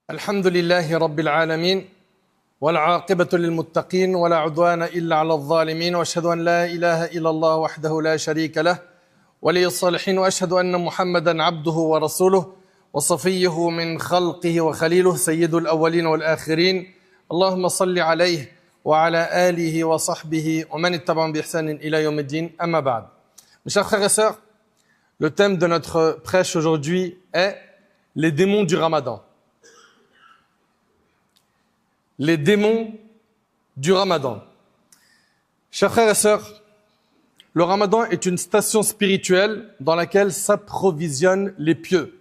الحمد لله رب العالمين والعاقبة للمتقين ولا عدوان إلا على الظالمين وأشهد أن لا إله إلا الله وحده لا شريك له ولي الصالحين وأشهد أن محمدا عبده ورسوله وصفيه من خلقه وخليله سيد الأولين والآخرين اللهم صل عليه وعلى آله وصحبه ومن اتبعهم بإحسان إلى يوم الدين أما بعد. Mes chers frères et sœurs, le thème de notre prêche aujourd'hui est les démons du Ramadan. Les démons du Ramadan. Chers frères et sœurs, le Ramadan est une station spirituelle dans laquelle s'approvisionnent les pieux.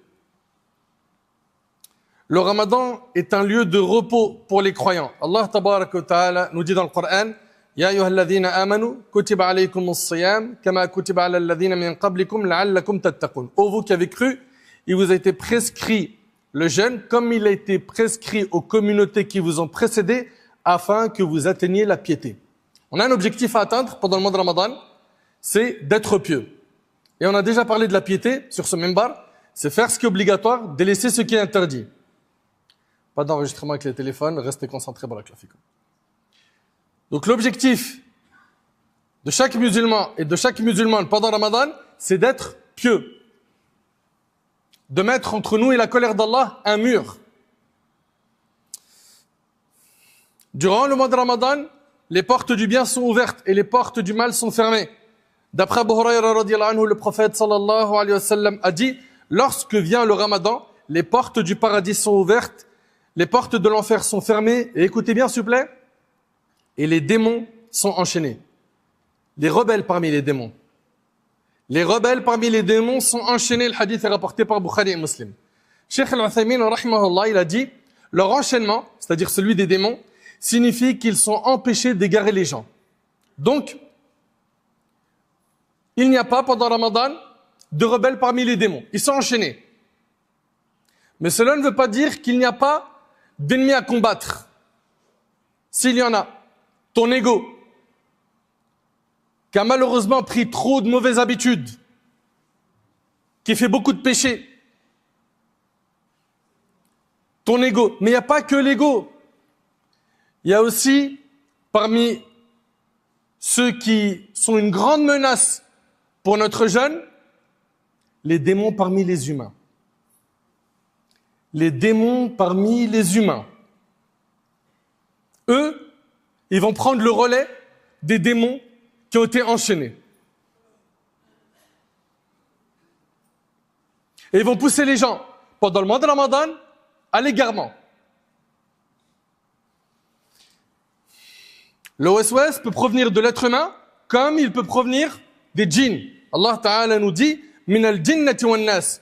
Le Ramadan est un lieu de repos pour les croyants. Allah tabaraka wa ta'ala nous dit dans le Coran: Ya ayyuhalladhina amanu kutiba alaykumus siyam kama kutiba alal ladhina min qablikum la'allakum tattaqun. Ô vous qui avez cru, il vous a été prescrit le jeûne comme il a été prescrit aux communautés qui vous ont précédé afin que vous atteigniez la piété. On a un objectif à atteindre pendant le mois de Ramadan, c'est d'être pieux. Et on a déjà parlé de la piété sur ce minbar, c'est faire ce qui est obligatoire, délaisser ce qui est interdit. Pas d'enregistrement avec les téléphones, restez concentrés, barakallahu fikum. Donc l'objectif de chaque musulman et de chaque musulmane pendant Ramadan, c'est d'être pieux. De mettre entre nous et la colère d'Allah un mur. Durant le mois de Ramadan, les portes du bien sont ouvertes et les portes du mal sont fermées. D'après Abu Hurayra radiyallahu anhu, le prophète sallallahu alayhi wa sallam a dit: lorsque vient le Ramadan, les portes du paradis sont ouvertes, les portes de l'enfer sont fermées, et écoutez bien s'il vous plaît, et les démons sont enchaînés. Les rebelles parmi les démons. Les rebelles parmi les démons sont enchaînés. Le hadith est rapporté par Bukhari et Muslim. Cheikh Al-Uthaymin, rahimahullah, il a dit: leur enchaînement, c'est-à-dire celui des démons, signifie qu'ils sont empêchés d'égarer les gens. Donc, il n'y a pas pendant Ramadan de rebelles parmi les démons. Ils sont enchaînés. Mais cela ne veut pas dire qu'il n'y a pas d'ennemis à combattre. S'il y en a, ton ego, qui a malheureusement pris trop de mauvaises habitudes, qui fait beaucoup de péchés. Ton ego. Mais il n'y a pas que l'ego. Il y a aussi, parmi ceux qui sont une grande menace pour notre jeune, les démons parmi les humains. Les démons parmi les humains. Eux, ils vont prendre le relais des démons qui ont été enchaînés. Et ils vont pousser les gens, pendant le mois de Ramadan, à l'égarement. Le waswas peut provenir de l'être humain, comme il peut provenir des djinns. Allah Ta'ala nous dit: Minal jinnati wan nas,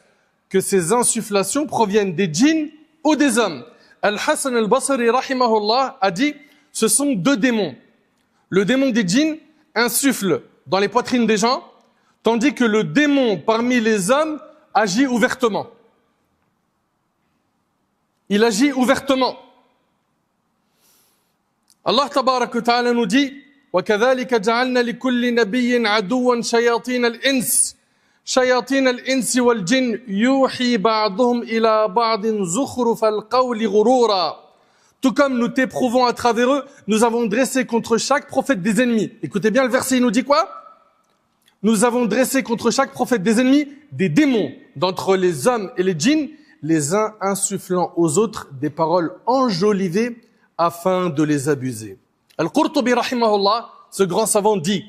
que ces insufflations proviennent des djinns ou des hommes. Al-Hasan al-Basri, rahimahullah, a dit: ce sont deux démons. Le démon des djinns insuffle dans les poitrines des gens, tandis que le démon parmi les hommes agit ouvertement. Il agit ouvertement. Allah tabarak wa ta'ala nous dit: وَكَذَلِكَ جَعَلْنَا لِكُلِّ نَبِيٍّ عَدُوًّا شَيَاطِينَ الْإِنسِ شَيَاطِينَ الْإِنسِ وَالْجِنِّ يُوحِي بَعْضُهُمْ إِلَى بَعْضٍ زُخْرُفَ الْقَوْلِ غُرُورًا. Tout comme nous t'éprouvons à travers eux, nous avons dressé contre chaque prophète des ennemis. Écoutez bien le verset, il nous dit quoi? Nous avons dressé contre chaque prophète des ennemis des démons d'entre les hommes et les djinns, les uns insufflant aux autres des paroles enjolivées afin de les abuser. Al-Qurtubi rahimahullah, ce grand savant dit: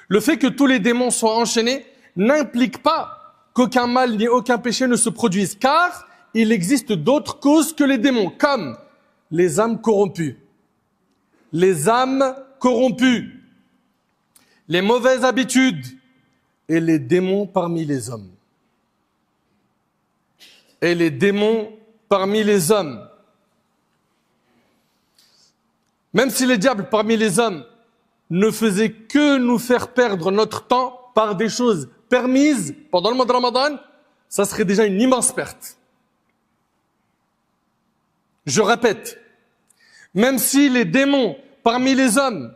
le fait que tous les démons soient enchaînés n'implique pas qu'aucun mal ni aucun péché ne se produise, car il existe d'autres causes que les démons, comme les âmes corrompues. Les âmes corrompues, les mauvaises habitudes et les démons parmi les hommes. Et les démons parmi les hommes. Même si les diables parmi les hommes ne faisaient que nous faire perdre notre temps par des choses permises pendant le mois de Ramadan, ça serait déjà une immense perte. Je répète, même si les démons parmi les hommes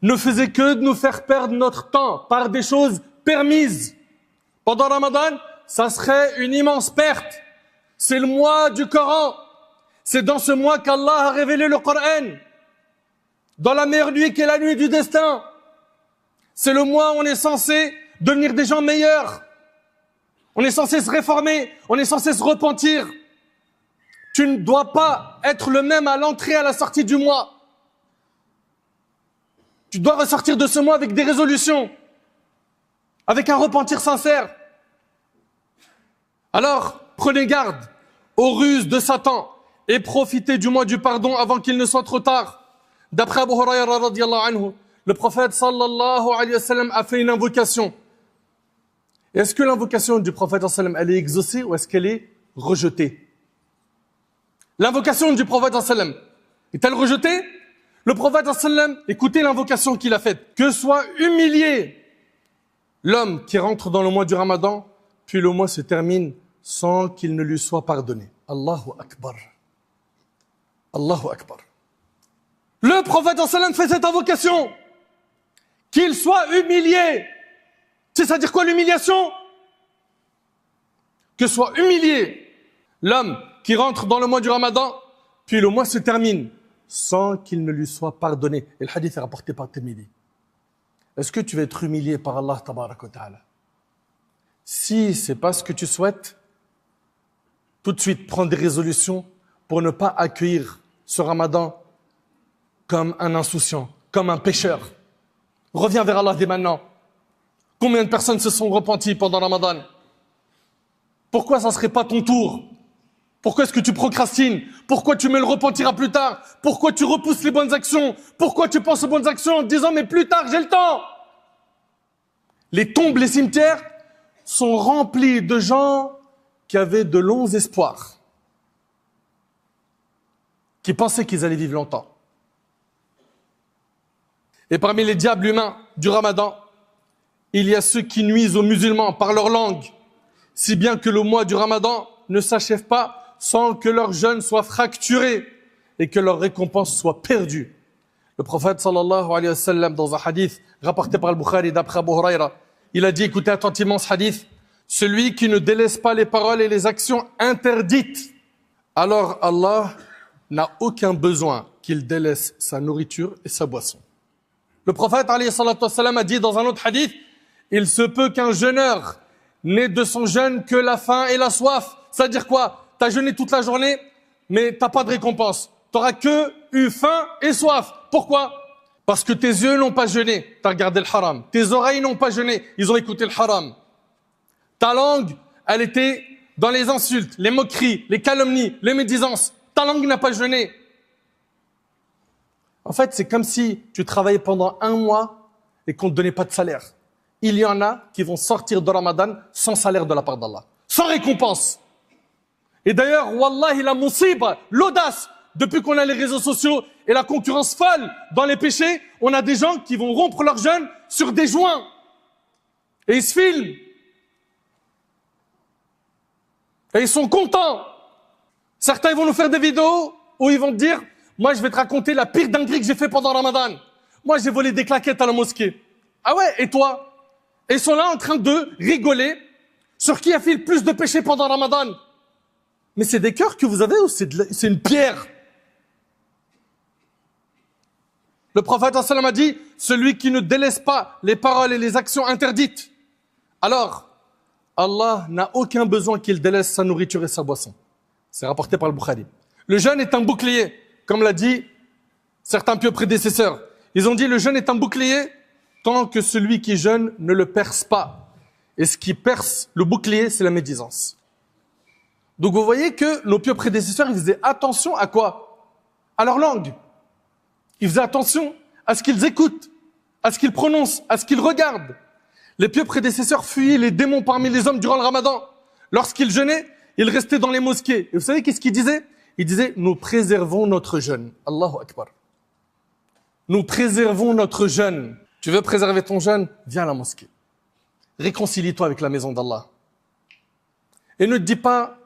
ne faisaient que de nous faire perdre notre temps par des choses permises pendant Ramadan, ça serait une immense perte. C'est le mois du Coran. C'est dans ce mois qu'Allah a révélé le Coran. Dans la meilleure nuit qui est la nuit du destin. C'est le mois où on est censé devenir des gens meilleurs. On est censé se réformer. On est censé se repentir. Tu ne dois pas être le même à l'entrée et à la sortie du mois. Tu dois ressortir de ce mois avec des résolutions. Avec un repentir sincère. Alors, prenez garde aux ruses de Satan et profitez du mois du pardon avant qu'il ne soit trop tard. D'après Abu Hurayra radiyallahu anhu, le prophète sallallahu alayhi wa sallam a fait une invocation. Est-ce que l'invocation du prophète sallallahu alayhi wa sallam, elle est exaucée ou est-ce qu'elle est rejetée? L'invocation du prophète sallallahu alayhi wa sallam, est-elle rejetée? Le prophète sallallahu alayhi wa sallam, écoutez l'invocation qu'il a faite. Que soit humilié l'homme qui rentre dans le mois du Ramadan, puis le mois se termine sans qu'il ne lui soit pardonné. Allahu Akbar. Allahu Akbar. Le prophète sallallahu alayhi wa sallam fait cette invocation. Qu'il soit humilié. Tu sais, ça veut dire quoi l'humiliation? Que soit humilié l'homme qui rentre dans le mois du Ramadan, puis le mois se termine sans qu'il ne lui soit pardonné. Et le hadith est rapporté par Tirmidhi. Est-ce que tu vas être humilié par Allah tabarak wa ta'ala? Si c'est pas ce que tu souhaites, tout de suite prends des résolutions pour ne pas accueillir ce Ramadan comme un insouciant, comme un pécheur. Reviens vers Allah dès maintenant. Combien de personnes se sont repenties pendant Ramadan? Pourquoi ça ne serait pas ton tour? Pourquoi est-ce que tu procrastines? Pourquoi tu mets le repentir à plus tard? Pourquoi tu repousses les bonnes actions? Pourquoi tu penses aux bonnes actions en te disant mais plus tard j'ai le temps? Les tombes, les cimetières sont remplis de gens qui avaient de longs espoirs, qui pensaient qu'ils allaient vivre longtemps. Et parmi les diables humains du Ramadan, il y a ceux qui nuisent aux musulmans par leur langue, si bien que le mois du Ramadan ne s'achève pas sans que leur jeûne soit fracturé et que leur récompense soit perdue. Le prophète sallallahu alayhi wa sallam, dans un hadith rapporté par al-Bukhari d'après Abu Hurayra, il a dit, écoutez attentivement ce hadith, celui qui ne délaisse pas les paroles et les actions interdites, alors Allah n'a aucun besoin qu'il délaisse sa nourriture et sa boisson. Le prophète alayhi salatu wa sallam a dit dans un autre hadith, il se peut qu'un jeûneur n'ait de son jeûne que la faim et la soif. C'est-à-dire quoi? T'as jeûné toute la journée, mais t'as pas de récompense. T'auras que eu faim et soif. Pourquoi? Parce que tes yeux n'ont pas jeûné, t'as regardé le haram. Tes oreilles n'ont pas jeûné, ils ont écouté le haram. Ta langue, elle était dans les insultes, les moqueries, les calomnies, les médisances. Ta langue n'a pas jeûné. En fait, c'est comme si tu travaillais pendant un mois et qu'on ne te donnait pas de salaire. Il y en a qui vont sortir de Ramadan sans salaire de la part d'Allah, sans récompense. Et d'ailleurs, wallahi, la musiba, l'audace, depuis qu'on a les réseaux sociaux et la concurrence folle dans les péchés, on a des gens qui vont rompre leur jeûne sur des joints. Et ils se filment. Et ils sont contents. Certains ils vont nous faire des vidéos où ils vont te dire, moi je vais te raconter la pire dinguerie que j'ai fait pendant Ramadan. Moi j'ai volé des claquettes à la mosquée. Ah ouais, et toi? Et ils sont là en train de rigoler sur qui a fait le plus de péchés pendant Ramadan. Mais c'est des cœurs que vous avez ou c'est une pierre? Le prophète sallallahu alayhi wa sallam a dit, celui qui ne délaisse pas les paroles et les actions interdites, alors Allah n'a aucun besoin qu'il délaisse sa nourriture et sa boisson. C'est rapporté par le Bukhari. Le jeûne est un bouclier, comme l'a dit certains pieux prédécesseurs. Ils ont dit le jeûne est un bouclier tant que celui qui jeûne ne le perce pas. Et ce qui perce le bouclier, c'est la médisance. Donc vous voyez que nos pieux prédécesseurs, ils faisaient attention à quoi? À leur langue. Ils faisaient attention à ce qu'ils écoutent, à ce qu'ils prononcent, à ce qu'ils regardent. Les pieux prédécesseurs fuyaient les démons parmi les hommes durant le Ramadan. Lorsqu'ils jeûnaient, ils restaient dans les mosquées. Et vous savez qu'est-ce qu'ils disaient? Ils disaient, nous préservons notre jeûne. Allahu Akbar. Nous préservons notre jeûne. Tu veux préserver ton jeûne? Viens à la mosquée. Réconcilie-toi avec la maison d'Allah. Et ne te dis pas,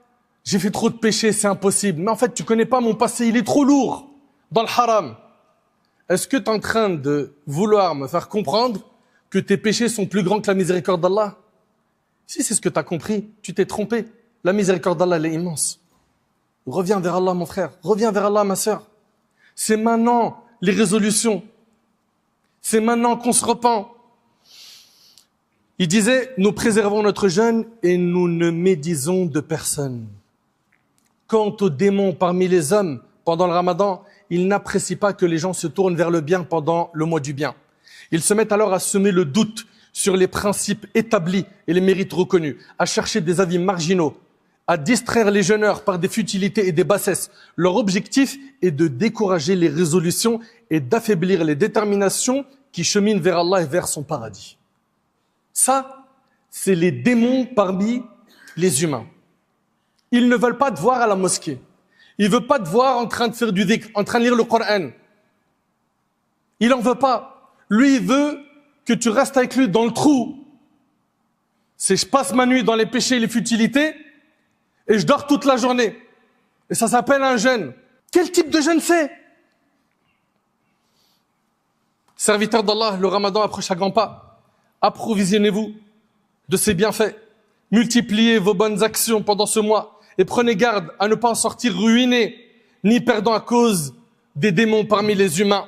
j'ai fait trop de péchés, c'est impossible. Mais en fait, tu connais pas mon passé, il est trop lourd dans le haram. Est-ce que tu es en train de vouloir me faire comprendre que tes péchés sont plus grands que la miséricorde d'Allah? Si c'est ce que tu as compris, tu t'es trompé. La miséricorde d'Allah, elle est immense. Reviens vers Allah, mon frère. Reviens vers Allah, ma sœur. C'est maintenant les résolutions. C'est maintenant qu'on se repent. Il disait, nous préservons notre jeûne et nous ne médisons de personne. Quant aux démons parmi les hommes, pendant le ramadan, ils n'apprécient pas que les gens se tournent vers le bien pendant le mois du bien. Ils se mettent alors à semer le doute sur les principes établis et les mérites reconnus, à chercher des avis marginaux, à distraire les jeûneurs par des futilités et des bassesses. Leur objectif est de décourager les résolutions et d'affaiblir les déterminations qui cheminent vers Allah et vers son paradis. Ça, c'est les démons parmi les humains. Ils ne veulent pas te voir à la mosquée. Ils ne veulent pas te voir en train de faire du dhikr, en train de lire le Coran. Il n'en veut pas. Lui, il veut que tu restes avec lui dans le trou. C'est je passe ma nuit dans les péchés et les futilités et je dors toute la journée. Et ça s'appelle un jeûne. Quel type de jeûne c'est? Serviteurs d'Allah, le ramadan approche à grands pas. Approvisionnez-vous de ses bienfaits. Multipliez vos bonnes actions pendant ce mois et prenez garde à ne pas en sortir ruiné ni perdant à cause des démons parmi les humains.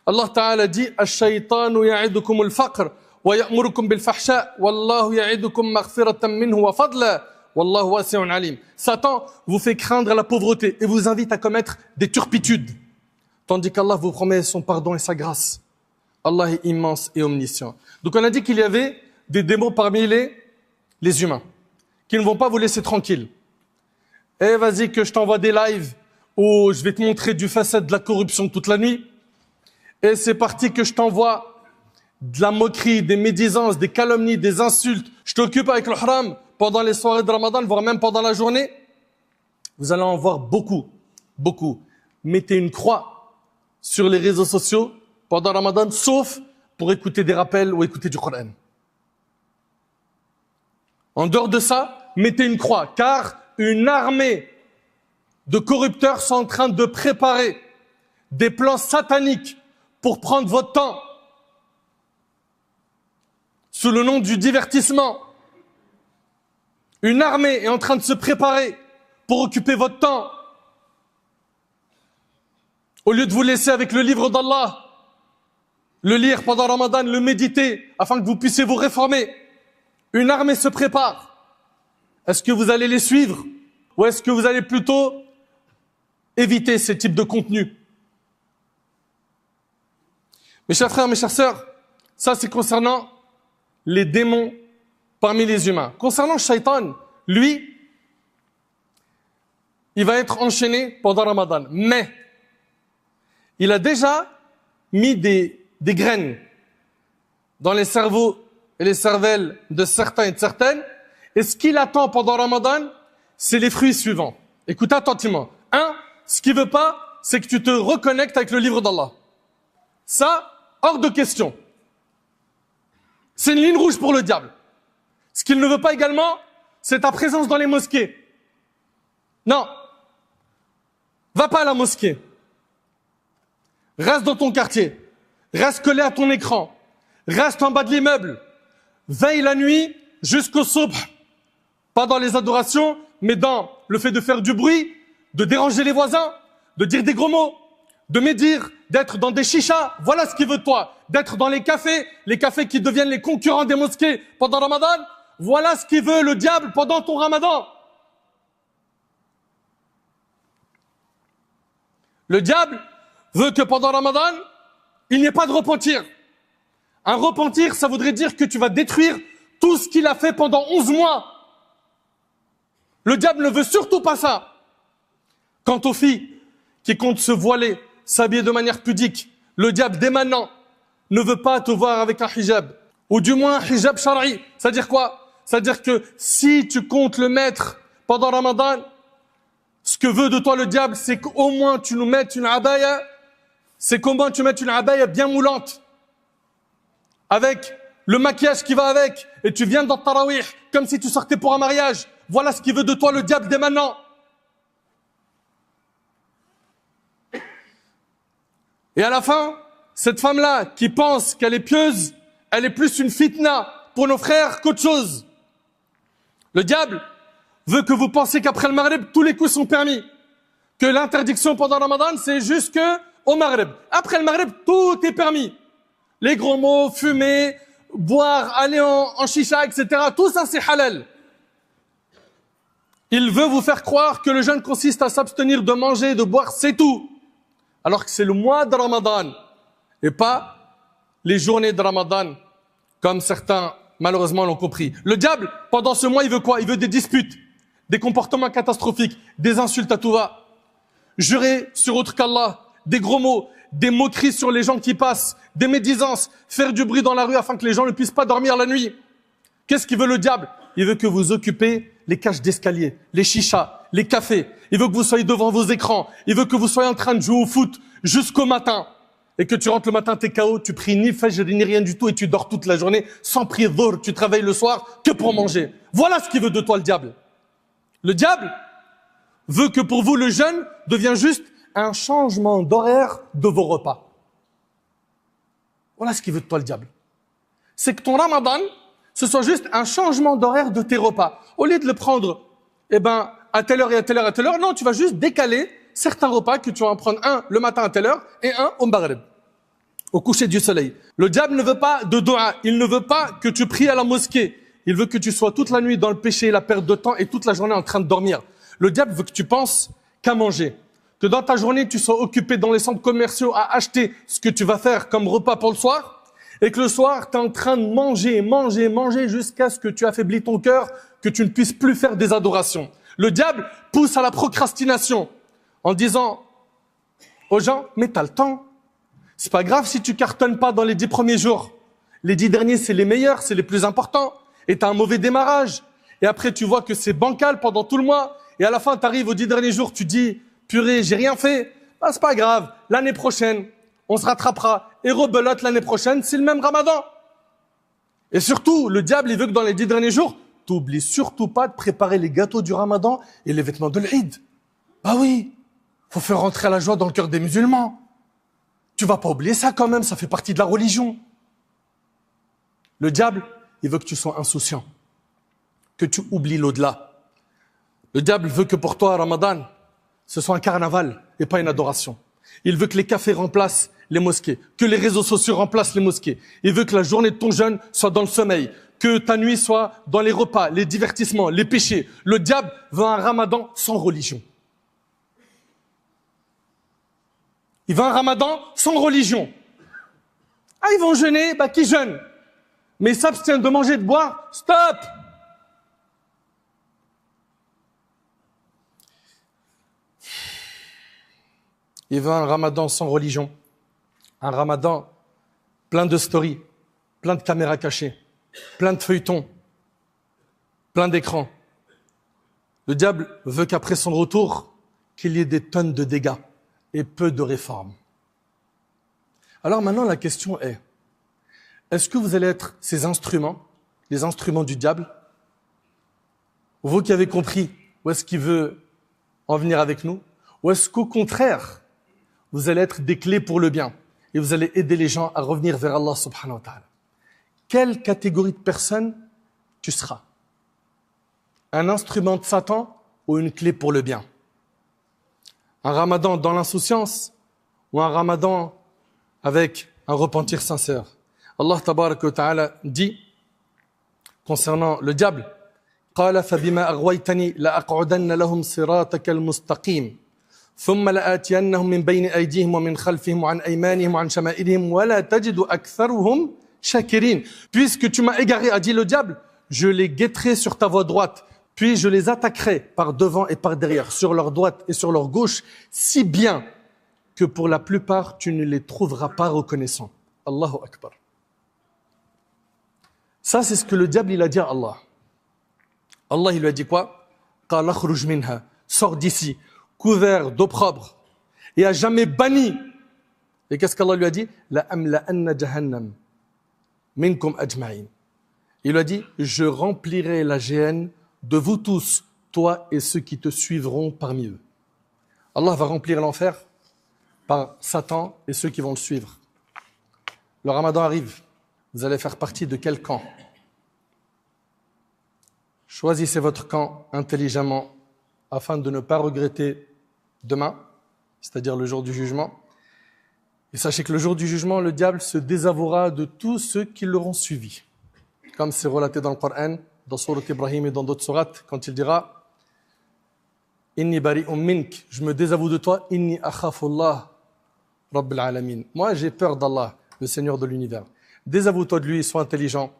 Allah Ta'ala dit « Ash-shaytanu ya'idukum al-faqr wa ya'murukum bil-fahsha wallahu ya'idukum maghfiratan minhu wa fadla wallahu wasi'un alim » Satan vous fait craindre la pauvreté et vous invite à commettre des turpitudes, tandis qu'Allah vous promet son pardon et sa grâce. Allah est immense et omniscient. Donc on a dit qu'il y avait des démons parmi les humains, qui ne vont pas vous laisser tranquille. Eh vas-y que je t'envoie des lives où je vais te montrer du facette de la corruption toute la nuit. Et c'est parti que je t'envoie de la moquerie, des médisances, des calomnies, des insultes. Je t'occupe avec le haram pendant les soirées de Ramadan, voire même pendant la journée. Vous allez en voir beaucoup, beaucoup. Mettez une croix sur les réseaux sociaux pendant Ramadan, sauf pour écouter des rappels ou écouter du Coran. En dehors de ça, mettez une croix, car une armée de corrupteurs sont en train de préparer des plans sataniques pour prendre votre temps sous le nom du divertissement. Une armée est en train de se préparer pour occuper votre temps. Au lieu de vous laisser avec le livre d'Allah, le lire pendant Ramadan, le méditer, afin que vous puissiez vous réformer. Une armée se prépare. Est-ce que vous allez les suivre ou est-ce que vous allez plutôt éviter ces types de contenus? Mes chers frères, mes chères sœurs, ça c'est concernant les démons parmi les humains. Concernant le shaitan, lui, il va être enchaîné pendant Ramadan. Mais il a déjà mis des graines dans les cerveaux et les cervelles de certains et de certaines. Et ce qu'il attend pendant Ramadan, c'est les fruits suivants. Écoute attentivement. Un, ce qu'il veut pas, c'est que tu te reconnectes avec le livre d'Allah. Ça, hors de question. C'est une ligne rouge pour le diable. Ce qu'il ne veut pas également, c'est ta présence dans les mosquées. Non. Va pas à la mosquée. Reste dans ton quartier. Reste collé à ton écran. Reste en bas de l'immeuble. Veille la nuit jusqu'au subh. Pas dans les adorations, mais dans le fait de faire du bruit, de déranger les voisins, de dire des gros mots, de médire, d'être dans des chichas. Voilà ce qu'il veut de toi. D'être dans les cafés qui deviennent les concurrents des mosquées pendant Ramadan. Voilà ce qu'il veut le diable pendant ton Ramadan. Le diable veut que pendant Ramadan, il n'y ait pas de repentir. Un repentir, ça voudrait dire que tu vas détruire tout ce qu'il a fait pendant 11 mois. Le diable ne veut surtout pas ça. Quant aux filles qui comptent se voiler, s'habiller de manière pudique, le diable dès maintenant ne veut pas te voir avec un hijab. Ou du moins un hijab shar'i. C'est-à-dire quoi? C'est-à-dire que si tu comptes le mettre pendant Ramadan, ce que veut de toi le diable, c'est qu'au moins tu nous mettes une abaya, c'est qu'au moins tu mettes une abaya bien moulante, avec le maquillage qui va avec, et tu viens dans le tarawih, comme si tu sortais pour un mariage. Voilà ce qu'il veut de toi le diable dès maintenant. Et à la fin, cette femme-là qui pense qu'elle est pieuse, elle est plus une fitna pour nos frères qu'autre chose. Le diable veut que vous pensiez qu'après le maghrib, tous les coups sont permis. que l'interdiction pendant Ramadan, c'est jusque au Maghreb. Après le Maghreb, tout est permis. Les gros mots, fumer, boire, aller en chicha, etc. Tout ça, c'est halal. Il veut vous faire croire que le jeûne consiste à s'abstenir de manger et de boire, c'est tout. Alors que c'est le mois de Ramadan et pas les journées de Ramadan, comme certains malheureusement l'ont compris. Le diable, pendant ce mois, il veut quoi? Il veut des disputes, des comportements catastrophiques, des insultes à tout va, jurer sur autre qu'Allah, des gros mots, des moqueries sur les gens qui passent, des médisances, faire du bruit dans la rue afin que les gens ne puissent pas dormir la nuit. Qu'est-ce qu'il veut le diable? Il veut que vous occupez les cages d'escalier, les chichas, les cafés. Il veut que vous soyez devant vos écrans. Il veut que vous soyez en train de jouer au foot jusqu'au matin. Et que tu rentres le matin, t'es KO, tu pries ni fajr ni rien du tout et tu dors toute la journée sans prier dhuhr. Tu travailles le soir que pour manger. Voilà ce qu'il veut de toi le diable. Le diable veut que pour vous le jeûne devienne juste un changement d'horaire de vos repas. Voilà ce qu'il veut de toi le diable. C'est que ton Ramadan, ce soit juste un changement d'horaire de tes repas. Au lieu de le prendre, à telle heure et à telle heure et à telle heure, non, tu vas juste décaler certains repas que tu vas en prendre un le matin à telle heure et un au Maghreb, au coucher du soleil. Le diable ne veut pas de dua, il ne veut pas que tu pries à la mosquée. Il veut que tu sois toute la nuit dans le péché et la perte de temps et toute la journée en train de dormir. Le diable veut que tu penses qu'à manger. Que dans ta journée, tu sois occupé dans les centres commerciaux à acheter ce que tu vas faire comme repas pour le soir. Et que le soir, tu es en train de manger jusqu'à ce que tu affaiblis ton cœur, que tu ne puisses plus faire des adorations. Le diable pousse à la procrastination en disant aux gens, mais t'as le temps. C'est pas grave si tu cartonnes pas dans les 10 premiers jours. Les 10 derniers, c'est les meilleurs, c'est les plus importants. Et t'as un mauvais démarrage. Et après, tu vois que c'est bancal pendant tout le mois. Et à la fin, t'arrives aux 10 derniers jours, tu dis, purée, j'ai rien fait. Bah, c'est pas grave. L'année prochaine, on se rattrapera. Et rebelote l'année prochaine, c'est le même Ramadan. Et surtout, le diable, il veut que dans les 10 derniers jours, t'oublies surtout pas de préparer les gâteaux du Ramadan et les vêtements de l'Eid. Bah oui, faut faire rentrer la joie dans le cœur des musulmans. Tu vas pas oublier ça quand même, ça fait partie de la religion. Le diable, il veut que tu sois insouciant, que tu oublies l'au-delà. Le diable veut que pour toi, Ramadan, ce soit un carnaval et pas une adoration. Il veut que les cafés remplacent les mosquées, que les réseaux sociaux remplacent les mosquées. Il veut que la journée de ton jeûne soit dans le sommeil, que ta nuit soit dans les repas, les divertissements, les péchés. Le diable veut un Ramadan sans religion. Il veut un Ramadan sans religion. Ah, ils vont jeûner, bah qui jeûne? Mais s'abstiennent de manger et de boire, stop! Il veut un Ramadan sans religion. Un Ramadan plein de stories, plein de caméras cachées, plein de feuilletons, plein d'écrans. Le diable veut qu'après son retour, qu'il y ait des tonnes de dégâts et peu de réformes. Alors maintenant, la question est-ce que vous allez être ces instruments, les instruments du diable? Vous qui avez compris où est-ce qu'il veut en venir avec nous? Ou est-ce qu'au contraire, vous allez être des clés pour le bien et vous allez aider les gens à revenir vers Allah subhanahu wa ta'ala? Quelle catégorie de personnes tu seras? Un instrument de Satan ou une clé pour le bien? Un Ramadan dans l'insouciance ou un Ramadan avec un repentir sincère? Allah tabaraka wa ta'ala dit concernant le diable: قال فبما أغويتني لأقعدن لهم صراطك المستقيم ثم لآتينهم من بين أيديهم ومن خلفهم وعن أيمانهم وعن شمائلهم ولا تجد أكثرهم شاكرين. Puisque tu m'as égaré, a dit le diable, je les guetterai sur ta voie droite, puis je les attaquerai par devant et par derrière, sur leur droite et sur leur gauche, si bien que pour la plupart tu ne les trouveras pas reconnaissants. Allahu Akbar. Ça, c'est ce que le diable il a dit à Allah. Allah, il lui a dit quoi? قال اخرج منها, sors d'ici, couvert d'opprobre et à jamais banni. Et qu'est-ce qu'Allah lui a dit? La amla'anna jahannam minkum ajma'in. Il lui a dit, je remplirai la géhenne de vous tous, toi et ceux qui te suivront parmi eux. Allah va remplir l'enfer par Satan et ceux qui vont le suivre. Le Ramadan arrive. Vous allez faire partie de quel camp? Choisissez votre camp intelligemment afin de ne pas regretter demain, c'est-à-dire le jour du jugement. Et sachez que le jour du jugement, le diable se désavouera de tous ceux qui l'auront suivi. Comme c'est relaté dans le Coran, dans Sourate Ibrahim et dans d'autres sourates, quand il dira « Inni bari'un mink » je me désavoue de toi, « Inni akhafullah Rabbil alamin » moi j'ai peur d'Allah, le Seigneur de l'univers. Désavoue-toi de lui, sois intelligente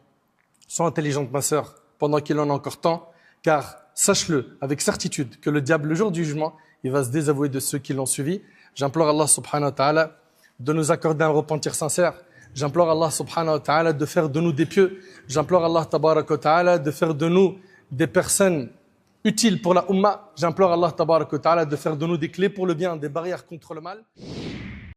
ma sœur, pendant qu'il en a encore temps, car sache-le avec certitude que le diable, le jour du jugement, il va se désavouer de ceux qui l'ont suivi. J'implore Allah subhanahu wa ta'ala de nous accorder un repentir sincère. J'implore Allah subhanahu wa ta'ala de faire de nous des pieux. J'implore Allah tabarak wa ta'ala de faire de nous des personnes utiles pour la Ummah. J'implore Allah tabarak wa ta'ala de faire de nous des clés pour le bien, des barrières contre le mal.